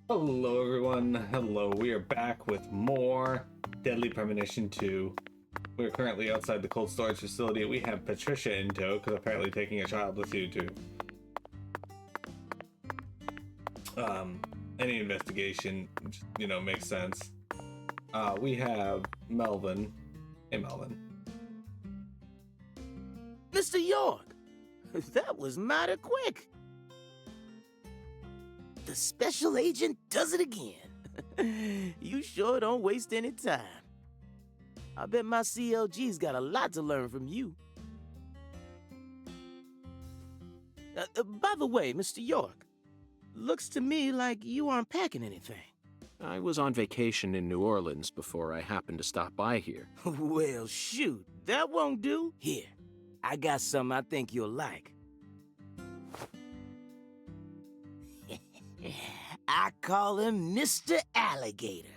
Hello, everyone. Hello. We are back with more Deadly Premonition 2. We're currently outside the cold storage facility. We have Patricia in tow because apparently taking a child with you to any investigation, makes sense. We have Melvin. Hey, Melvin. Mr. York, that was mighty quick. The special agent does it again. You sure don't waste any time. I bet my CLG's got a lot to learn from you. By the way, Mr. York, looks to me like you aren't packing anything. I was on vacation in New Orleans before I happened to stop by here. Well, shoot, that won't do. Here, I got something I think you'll like. I call him Mr. Alligator.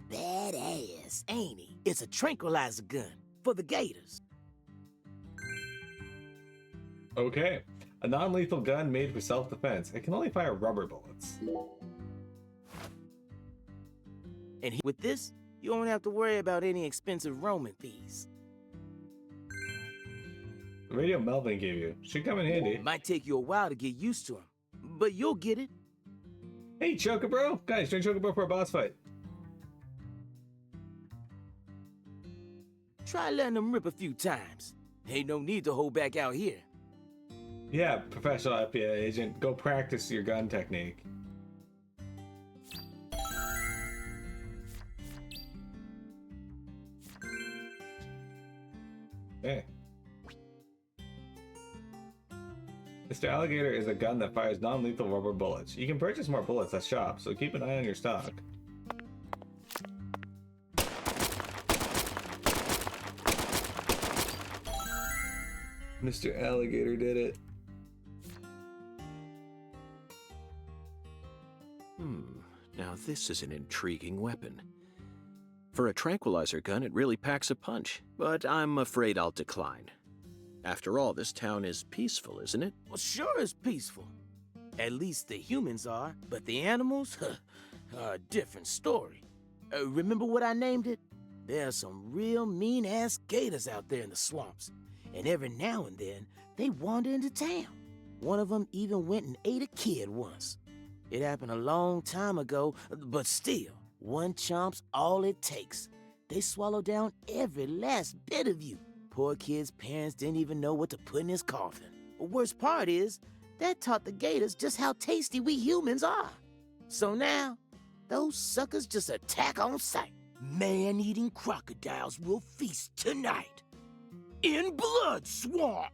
Badass, ain't he? It's a tranquilizer gun for the gators. Okay. A non-lethal gun made for self-defense. It can only fire rubber bullets. And with this, you won't have to worry about any expensive roaming fees. The radio Melvin gave you should come in handy. It might take you a while to get used to him, but you'll get it. Hey, Chocobro! Guys, join Chocobro for a boss fight. Try letting him rip a few times. Ain't no need to hold back out here. Yeah, professional FBI agent, go practice your gun technique. Hey. Mr. Alligator is a gun that fires non-lethal rubber bullets. You can purchase more bullets at shops, so keep an eye on your stock. Mr. Alligator did it. Now this is an intriguing weapon. For a tranquilizer gun, it really packs a punch, but I'm afraid I'll decline. After all, this town is peaceful, isn't it? Well, sure it's peaceful. At least the humans are, but the animals, are a different story. Remember what I named it? There are some real mean-ass gators out there in the swamps, and every now and then, they wander into town. One of them even went and ate a kid once. It happened a long time ago, but still, one chomp's all it takes. They swallow down every last bit of you. Poor kid's parents didn't even know what to put in his coffin. The worst part is, that taught the gators just how tasty we humans are. So now, those suckers just attack on sight. Man-eating crocodiles will feast tonight. In Blood Swamp!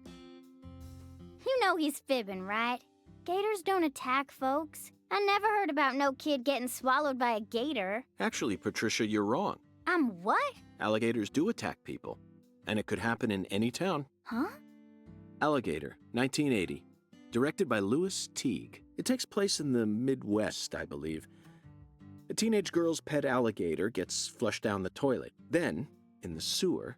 You know he's fibbing, right? Gators don't attack folks. I never heard about no kid getting swallowed by a gator. Actually, Patricia, you're wrong. I'm what? Alligators do attack people, and it could happen in any town. Huh? Alligator, 1980. Directed by Louis Teague. It takes place in the Midwest, I believe. A teenage girl's pet alligator gets flushed down the toilet. Then, in the sewer,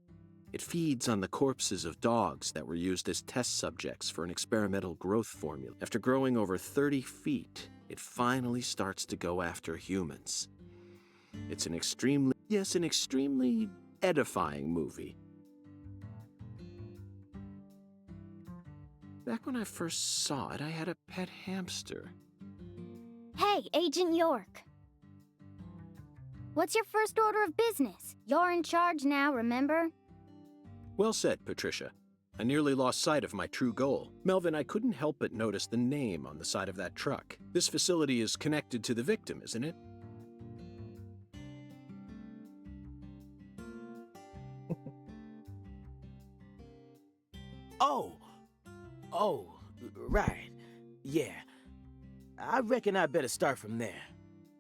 it feeds on the corpses of dogs that were used as test subjects for an experimental growth formula. After growing over 30 feet, it finally starts to go after humans. It's an extremely edifying movie. Back when I first saw it, I had a pet hamster. Hey, Agent York. What's your first order of business? You're in charge now, remember? Well said, Patricia. I nearly lost sight of my true goal. Melvin, I couldn't help but notice the name on the side of that truck. This facility is connected to the victim, isn't it? Oh, right. Yeah. I reckon I better start from there.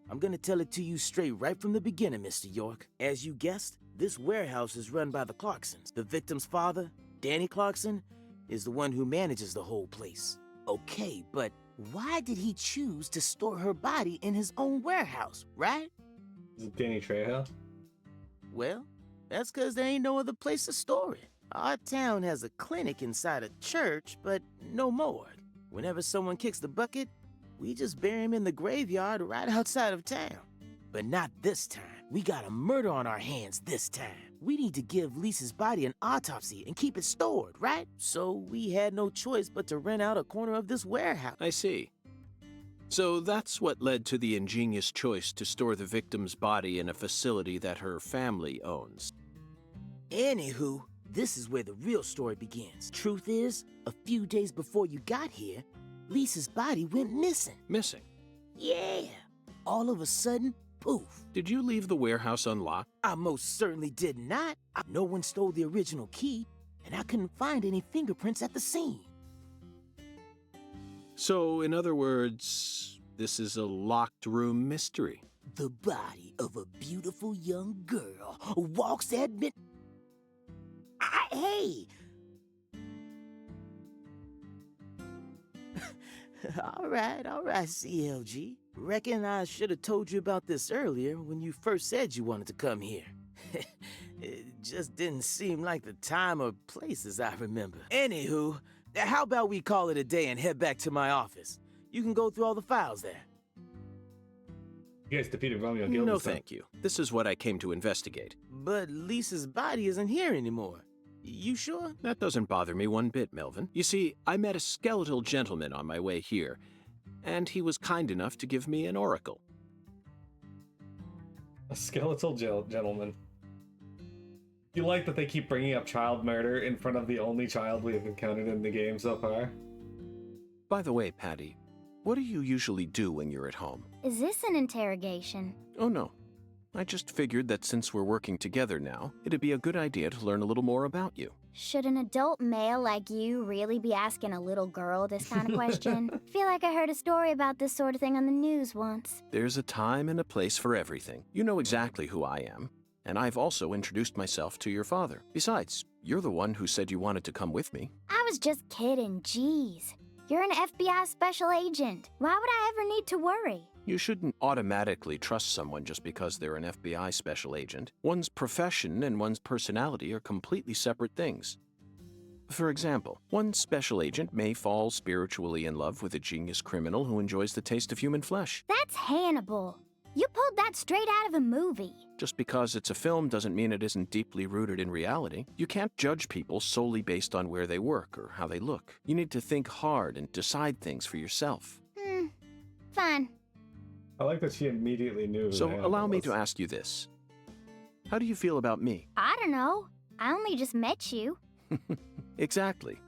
I'm gonna tell it to you straight right from the beginning, Mr. York. As you guessed, this warehouse is run by the Clarksons. The victim's father, Danny Clarkson, is the one who manages the whole place. Okay, but why did he choose to store her body in his own warehouse, right? Is it Danny Trejo? Well, that's because there ain't no other place to store it. Our town has a clinic inside a church, but no morgue. Whenever someone kicks the bucket, We just bury him in the graveyard right outside of town. But not this time. We got a murder on our hands this time. We need to give Lisa's body an autopsy and keep it stored, right? So we had no choice but to rent out a corner of this warehouse. I see. So that's what led to the ingenious choice to store the victim's body in a facility that her family owns. Anywho, this is where the real story begins. Truth is, a few days before you got here, Lisa's body went missing. Missing? Yeah. All of a sudden, poof. Did you leave the warehouse unlocked? I most certainly did not. No one stole the original key, and I couldn't find any fingerprints at the scene. So, in other words, this is a locked room mystery. The body of a beautiful young girl walks at mid... Hey! all right, CLG. Reckon I should have told you about this earlier when you first said you wanted to come here. It just didn't seem like the time or place as I remember. Anywho, how about we call it a day and head back to my office? You can go through all the files there. You guys defeated Romeo Guild. No, thank you. This is what I came to investigate. But Lisa's body isn't here anymore. You sure? That doesn't bother me one bit, Melvin. You see, I met a skeletal gentleman on my way here, and he was kind enough to give me an oracle. A skeletal gentleman. You like that they keep bringing up child murder in front of the only child we have encountered in the game so far? By the way, Patty, what do you usually do when you're at home? Is this an interrogation? Oh, no. I just figured that since we're working together now, it'd be a good idea to learn a little more about you. Should an adult male like you really be asking a little girl this kind of question? Feel like I heard a story about this sort of thing on the news once. There's a time and a place for everything. You know exactly who I am, and I've also introduced myself to your father. Besides, you're the one who said you wanted to come with me. I was just kidding, jeez. You're an FBI special agent. Why would I ever need to worry? You shouldn't automatically trust someone just because they're an FBI special agent. One's profession and one's personality are completely separate things. For example, one special agent may fall spiritually in love with a genius criminal who enjoys the taste of human flesh. That's Hannibal. You pulled that straight out of a movie. Just because it's a film doesn't mean it isn't deeply rooted in reality. You can't judge people solely based on where they work or how they look. You need to think hard and decide things for yourself. Fine. I like that she immediately knew. So allow me to ask you this. How do you feel about me? I don't know. I only just met you. Exactly.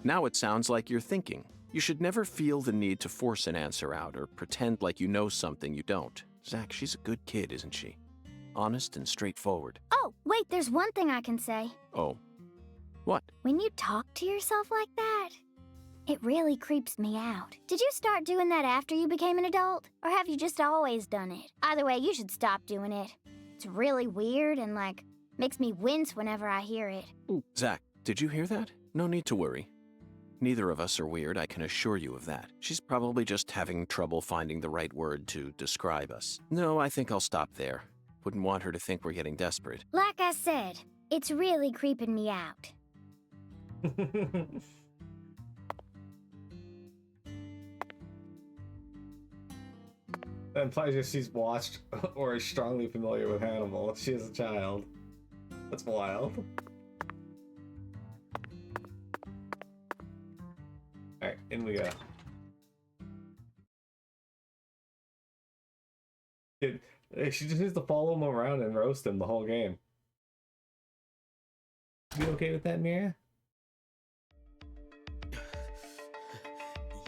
Now it sounds like you're thinking. You should never feel the need to force an answer out or pretend like you know something you don't. Zach, she's a good kid, isn't she? Honest and straightforward. Oh, wait, there's one thing I can say. Oh. What? When you talk to yourself like that, it really creeps me out. Did you start doing that after you became an adult? Or have you just always done it? Either way, you should stop doing it. It's really weird and, makes me wince whenever I hear it. Ooh, Zach, did you hear that? No need to worry. Neither of us are weird, I can assure you of that. She's probably just having trouble finding the right word to describe us. No, I think I'll stop there. Wouldn't want her to think we're getting desperate. Like I said, it's really creeping me out. That implies that she's watched or is strongly familiar with Hannibal. She is a child. That's wild. Alright, in we go. Dude, she just needs to follow him around and roast him the whole game. You okay with that, Mira?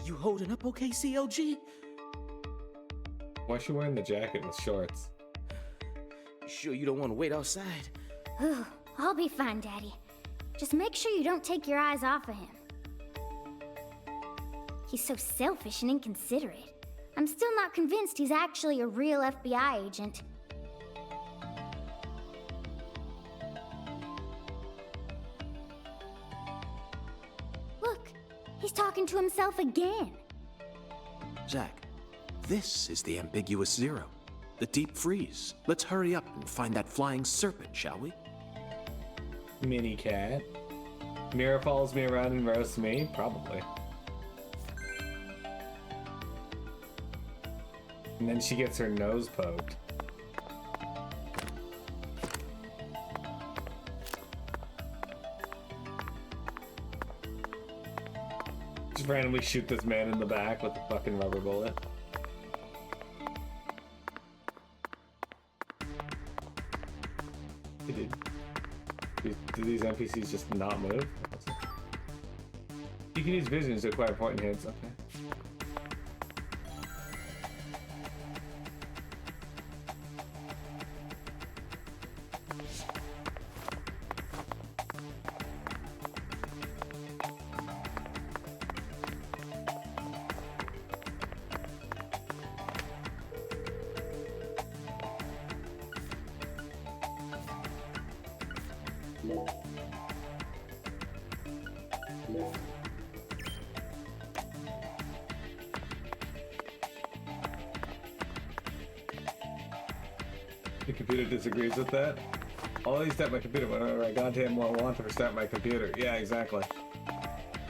You holding up okay, CLG? Why is she wearing the jacket with shorts? You sure you don't want to wait outside? I'll be fine, Daddy. Just make sure you don't take your eyes off of him. He's so selfish and inconsiderate. I'm still not convinced he's actually a real FBI agent. Look, he's talking to himself again. Zach, this is the ambiguous zero. The deep freeze. Let's hurry up and find that flying serpent, shall we? Mini cat. Mira follows me around and roasts me? Probably. And then she gets her nose poked. Just randomly shoot this man in the back with a fucking rubber bullet. Do these NPCs just not move? You can use visions to acquire point hits. Okay. The computer disagrees with that. I'll restart my computer whenever I goddamn want to restart my computer. Yeah, exactly.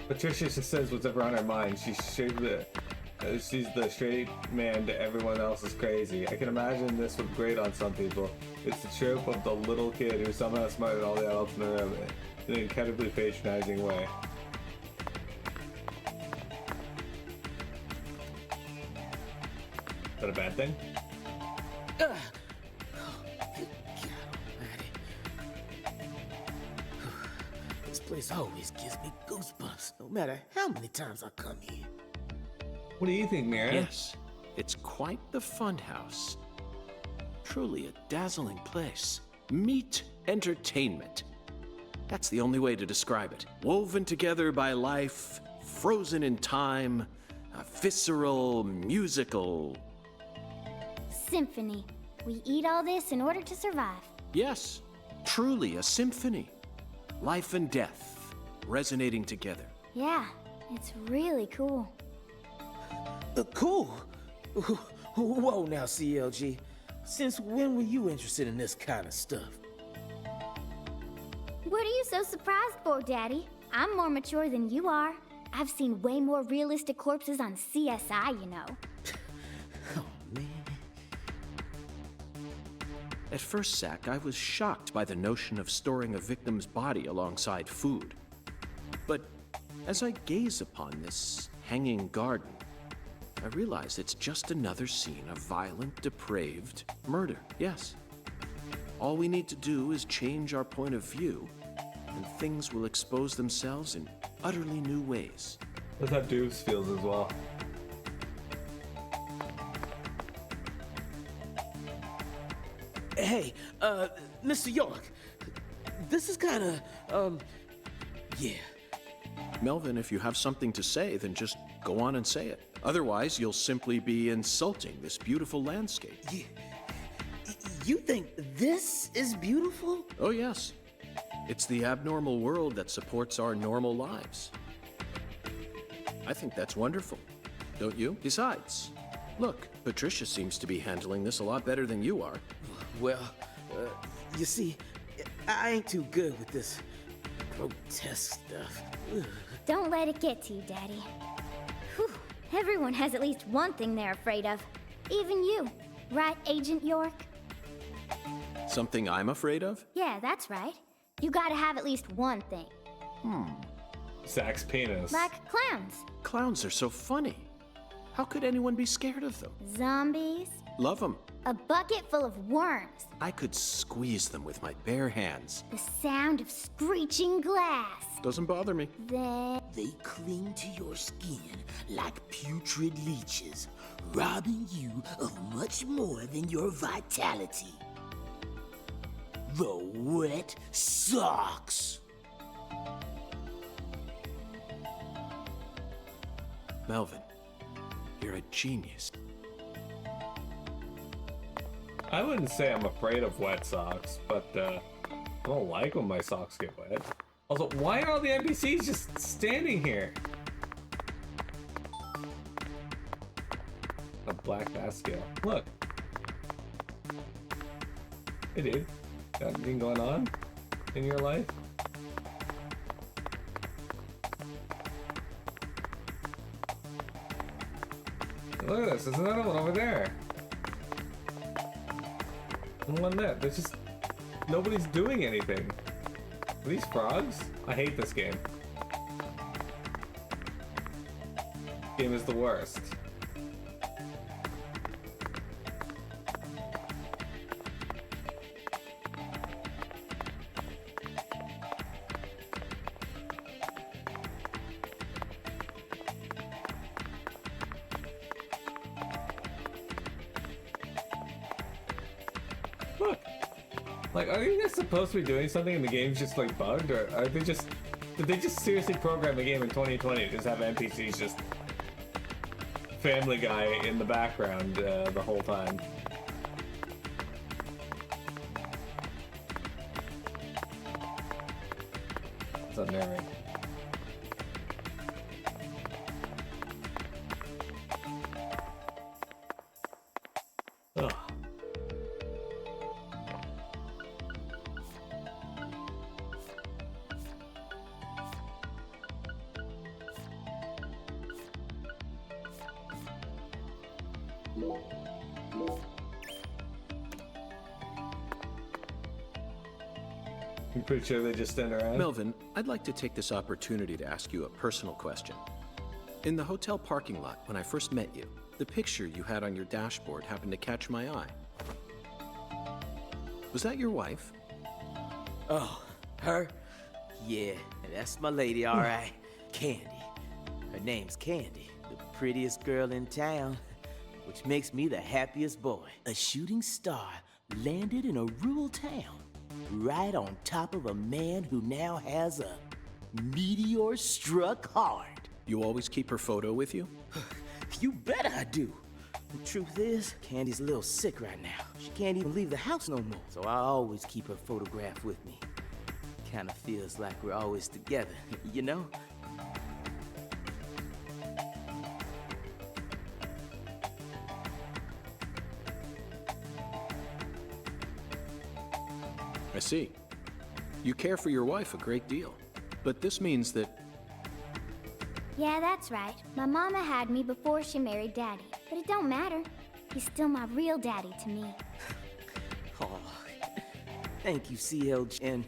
Patricia just says whatever on her mind. She's the straight man to everyone else is crazy. I can imagine this would grate on some people. It's the trope of the little kid who's somehow smarter than all the adults in the room in an incredibly patronizing way. Is that a bad thing? This place always gives me goosebumps, no matter how many times I come here. What do you think, Mira? Yes, it's quite the funhouse. Truly a dazzling place. Meet entertainment. That's the only way to describe it. Woven together by life, frozen in time, a visceral, musical. Symphony. We eat all this in order to survive. Yes, truly a symphony. Life and death resonating together. Yeah, it's really cool. Cool. Whoa now, CLG. Since when were you interested in this kind of stuff? What are you so surprised for, Daddy? I'm more mature than you are. I've seen way more realistic corpses on CSI, you know. Oh, man. At first, Zach, I was shocked by the notion of storing a victim's body alongside food. But as I gaze upon this hanging garden, I realize it's just another scene of violent, depraved murder. Yes. All we need to do is change our point of view, and things will expose themselves in utterly new ways. That's how Deuce feels as well. Hey, Mr. York, this is kinda, yeah. Melvin, if you have something to say, then just go on and say it. Otherwise, you'll simply be insulting this beautiful landscape. You think this is beautiful? Oh, yes. It's the abnormal world that supports our normal lives. I think that's wonderful, don't you? Besides, look, Patricia seems to be handling this a lot better than you are. Well, you see, I ain't too good with this grotesque stuff. Ugh. Don't let it get to you, Daddy. Whew. Everyone has at least one thing they're afraid of. Even you. Right, Agent York? Something I'm afraid of? Yeah, that's right. You gotta have at least one thing. Zach's penis. Like clowns, Clowns are so funny. How could anyone be scared of them? zombies, Love them. a bucket full of worms, I could squeeze them with my bare hands. the sound of screeching glass. Doesn't bother me. Then They cling to your skin like putrid leeches, robbing you of much more than your vitality. The wet socks. Melvin, you're a genius. I wouldn't say I'm afraid of wet socks, but I don't like when my socks get wet. Also, why are all the NPCs just standing here? A black bass scale. Look. Hey, dude. Got anything going on in your life? Look at this. There's another one over there. On that, there's just nobody's doing anything. Are these frogs? I hate this game. Game is the worst. Look, like, are you guys supposed to be doing something and the game's just like bugged, or are they just, did they just seriously program the game in 2020 to just have NPCs just Family Guy in the background the whole time? It's unnerving. Ugh. I'm pretty sure they just stand around. Melvin, I'd like to take this opportunity to ask you a personal question. In the hotel parking lot, when I first met you, the picture you had on your dashboard happened to catch my eye. Was that your wife? Oh, her? Yeah, that's my lady, all right. Candy. Her name's Candy, the prettiest girl in town, which makes me the happiest boy. A shooting star landed in a rural town, right on top of a man who now has a meteor struck hard. You always keep her photo with you? You bet I do. The truth is, Candy's a little sick right now. She can't even leave the house no more, so I always keep her photograph with me. Kinda feels like we're always together, you know? I see. You care for your wife a great deal. But this means that... Yeah, that's right. My mama had me before she married Daddy. But it don't matter. He's still my real daddy to me. Oh, thank you, CLG, and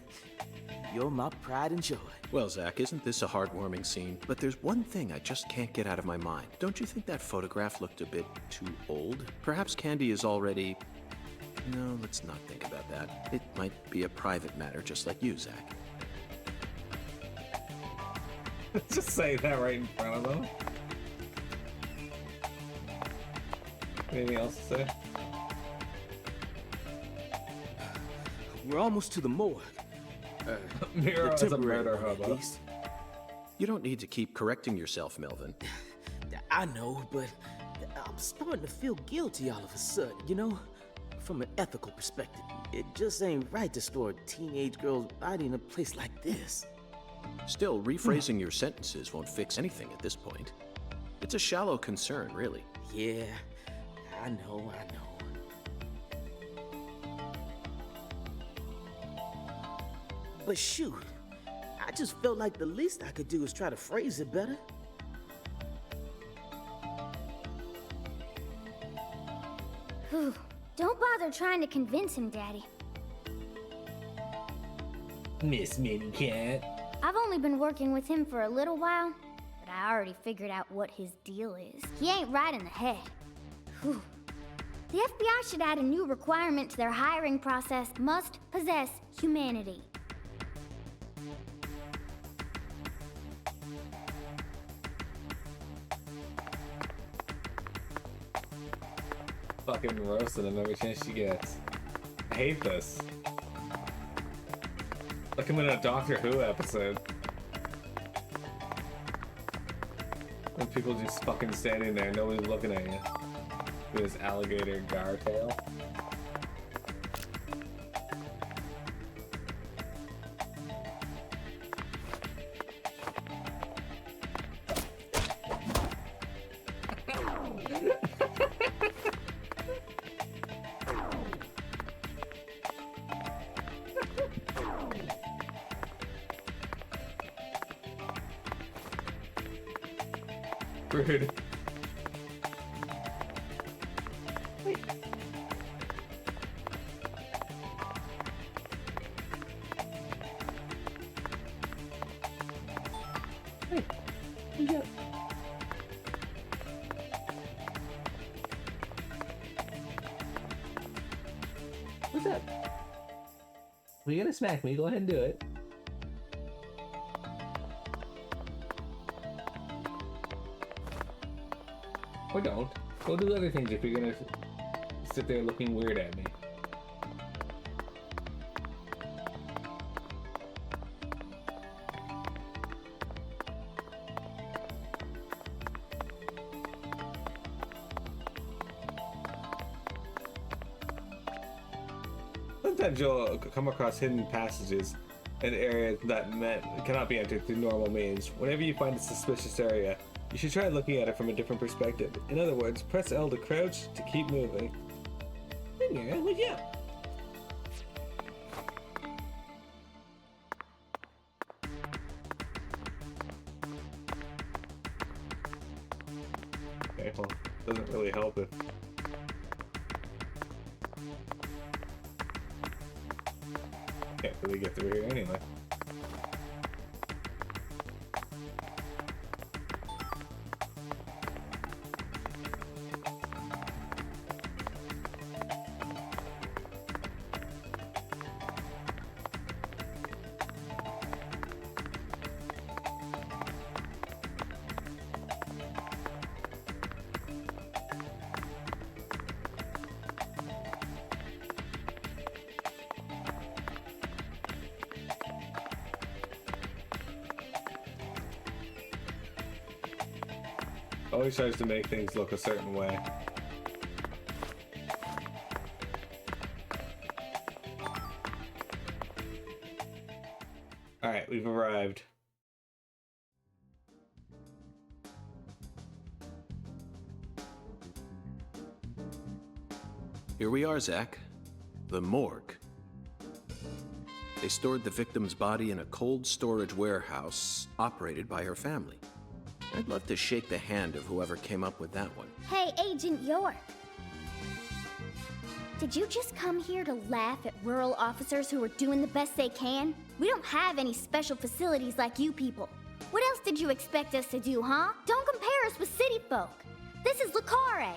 you're my pride and joy. Well, Zach, isn't this a heartwarming scene? But there's one thing I just can't get out of my mind. Don't you think that photograph looked a bit too old? Perhaps Candy is already... No, let's not think about that. It might be a private matter, just like you, Zach. Just say that right in front of them. Anything else to say? We're almost to the morgue. Mira The is a temporary murder one, at hobo. least. You don't need to keep correcting yourself, Melvin. I know, but I'm starting to feel guilty all of a sudden, you know? From an ethical perspective, it just ain't right to store a teenage girl's body in a place like this. Still, rephrasing your sentences won't fix anything at this point. It's a shallow concern, really. Yeah, I know. But shoot, I just felt like the least I could do is try to phrase it better. Whew. Don't bother trying to convince him, Daddy. Miss Minnie Cat. I've only been working with him for a little while, but I already figured out what his deal is. He ain't right in the head. Whew. The FBI should add a new requirement to their hiring process: must possess humanity. Fucking roasting him every chance she gets. I hate this. Like I'm in a Doctor Who episode. When people just fucking standing there, nobody's looking at you. With his alligator gar tail. Rude. What's up? If you're gonna smack me, go ahead and do it. Or don't. Go do other things if you're gonna sit there looking weird at me. Sometimes you'll come across hidden passages in areas that cannot be entered through normal means. Whenever you find a suspicious area, you should try looking at it from a different perspective. In other words, press L to crouch to keep moving. Yeah, would you? Okay, well, doesn't really help if can't really get through here anyway. Always tries to make things look a certain way. Alright, we've arrived. Here we are, Zach. The morgue. They stored the victim's body in a cold storage warehouse operated by her family. I'd love to shake the hand of whoever came up with that one. Hey, Agent York. Did you just come here to laugh at rural officers who are doing the best they can? We don't have any special facilities like you people. What else did you expect us to do, huh? Don't compare us with city folk. This is Lucare.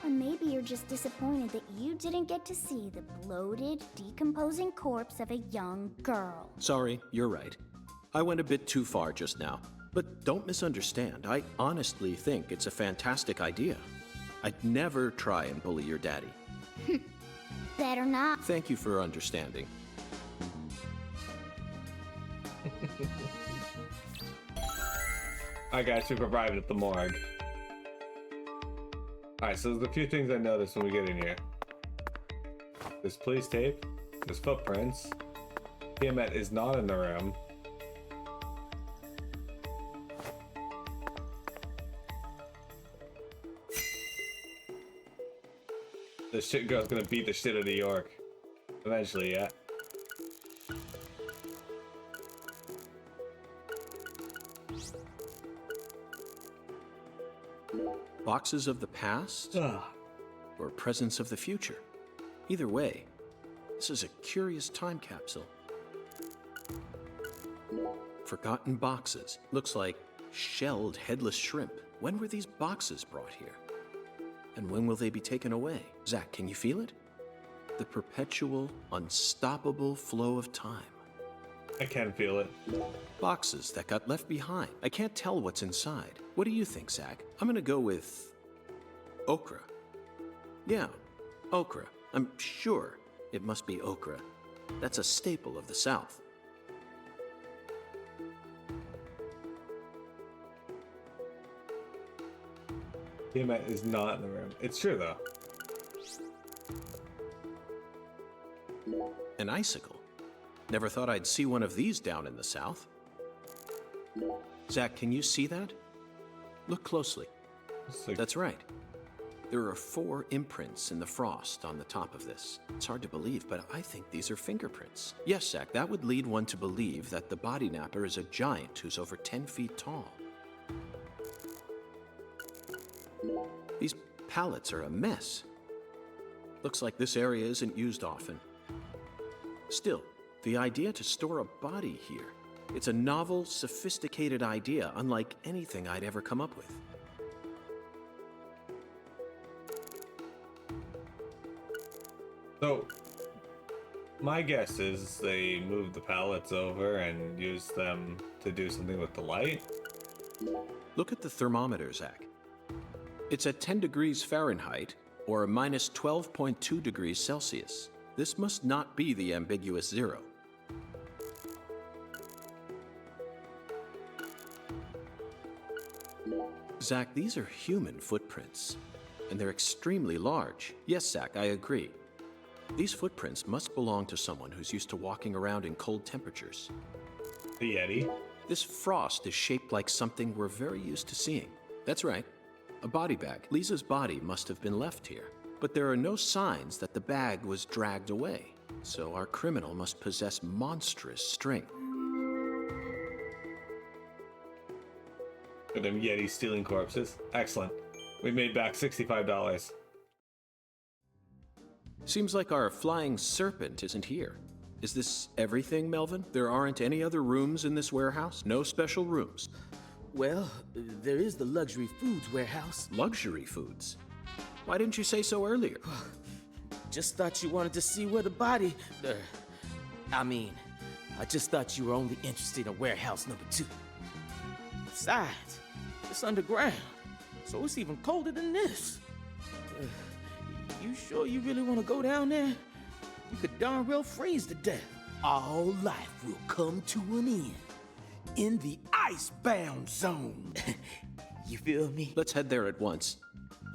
Or maybe you're just disappointed that you didn't get to see the bloated, decomposing corpse of a young girl. Sorry, you're right. I went a bit too far just now. But don't misunderstand. I honestly think it's a fantastic idea. I'd never try and bully your daddy. Better not. Thank you for understanding. Alright guys, we've arrived at the morgue. Alright, so there's a few things I noticed when we get in here. There's police tape, there's footprints, Tiamat is not in the room. This shit girl's gonna beat the shit out of York. Eventually, yeah. Boxes of the past or presence of the future. Either way, this is a curious time capsule. Forgotten boxes. Looks like shelled headless shrimp. When were these boxes brought here? And when will they be taken away? Zach, can you feel it? The perpetual, unstoppable flow of time. I can feel it. Boxes that got left behind. I can't tell what's inside. What do you think, Zach? I'm gonna go with okra. Yeah, okra. I'm sure it must be okra. That's a staple of the South. Tiamat is not in the room. It's true though. An icicle. Never thought I'd see one of these down in the South. Zach, can you see that? Look closely. Like, That's right. There are 4 imprints in the frost on the top of this. It's hard to believe, but I think these are fingerprints. Yes, Zach, that would lead one to believe that the body napper is a giant who's over 10 feet tall. These pallets are a mess. Looks like this area isn't used often. Still, the idea to store a body here, it's a novel, sophisticated idea, unlike anything I'd ever come up with. so, My guess is they moved the pallets over and used them to do something with the light. Look at the thermometer, Zach. It's at 10 degrees Fahrenheit or minus 12.2 degrees Celsius. This must not be the ambiguous zero. Zach, these are human footprints, and they're extremely large. Yes, Zach, I agree. These footprints must belong to someone who's used to walking around in cold temperatures. The Yeti. This frost is shaped like something we're very used to seeing. That's right, a body bag. Lisa's body must have been left here, but there are no signs that the bag was dragged away. So our criminal must possess monstrous strength. For them Yeti stealing corpses. Excellent. We made back $65. Seems like our flying serpent isn't here. Is this everything, Melvin? There aren't any other rooms in this warehouse? No special rooms? Well, there is the luxury foods warehouse. Luxury foods? Why didn't you say so earlier? Just thought you wanted to see where the body... I just thought you were only interested in warehouse number 2. Besides, it's underground, so it's even colder than this. You sure you really want to go down there? You could darn well freeze to death. All life will come to an end in the icebound zone. You feel me? Let's head there at once.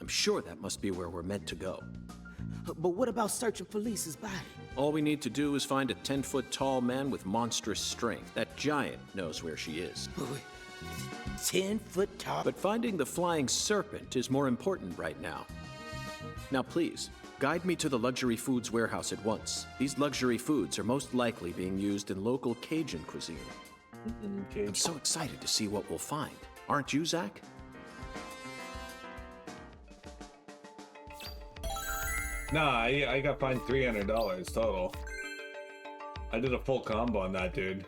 I'm sure that must be where we're meant to go. But what about searching for Lisa's body? All we need to do is find a 10-foot tall man with monstrous strength. That giant knows where she is. 10 foot tall? But finding the flying serpent is more important right now. Now please, guide me to the luxury foods warehouse at once. These luxury foods are most likely being used in local Cajun cuisine. I'm so excited to see what we'll find. Aren't you, Zach? Nah, I got fined $300 total. I did a full combo on that dude.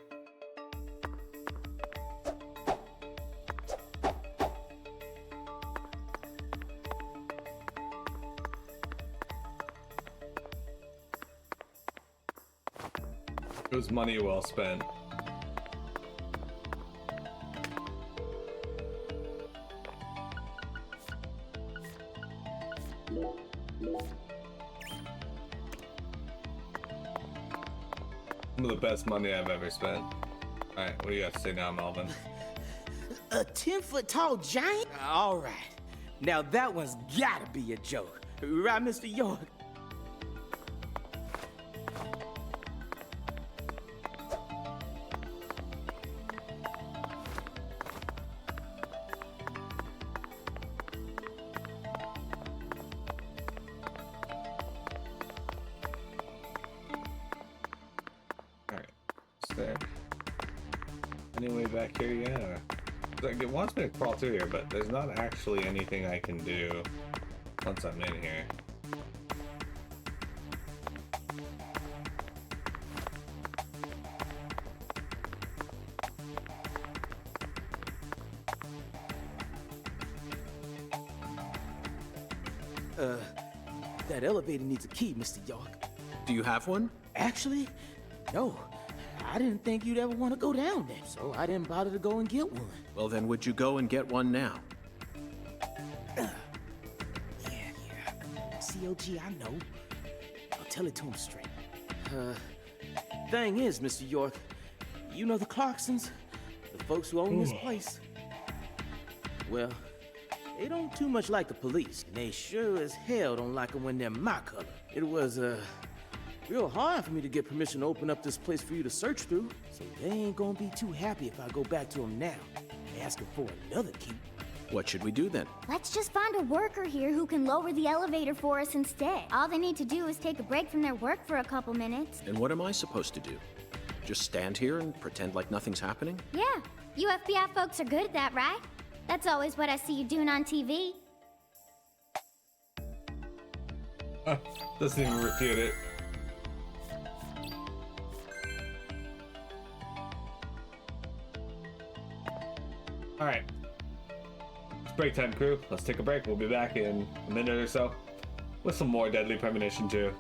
It was money well spent. Some of the best money I've ever spent. Alright, what do you have to say now, Melvin? A 10 foot tall giant? All right. Now that one's gotta be a joke. Right, Mr. York? There. Any way back here? Yeah. Like, it wants me to crawl through here, but there's not actually anything I can do once I'm in here. That elevator needs a key, Mr. York. Do you have one? Actually, no. I didn't think you'd ever want to go down there, so I didn't bother to go and get one. Well, then would you go and get one now? Yeah. COG, I know. I'll tell it to him straight. Thing is, Mr. York, you know the Clarksons? The folks who own this place? Well, they don't too much like the police, and they sure as hell don't like them when they're my color. It was, real hard for me to get permission to open up this place for you to search through, so they ain't gonna be too happy if I go back to them now, asking for another key. What should we do then? Let's just find a worker here who can lower the elevator for us instead. All they need to do is take a break from their work for a couple minutes. And what am I supposed to do? Just stand here and pretend like nothing's happening? Yeah, you FBI folks are good at that, right? That's always what I see you doing on TV. Doesn't even refute it. Alright. It's break time, crew. Let's take a break. We'll be back in a minute or so with some more Deadly Premonition 2.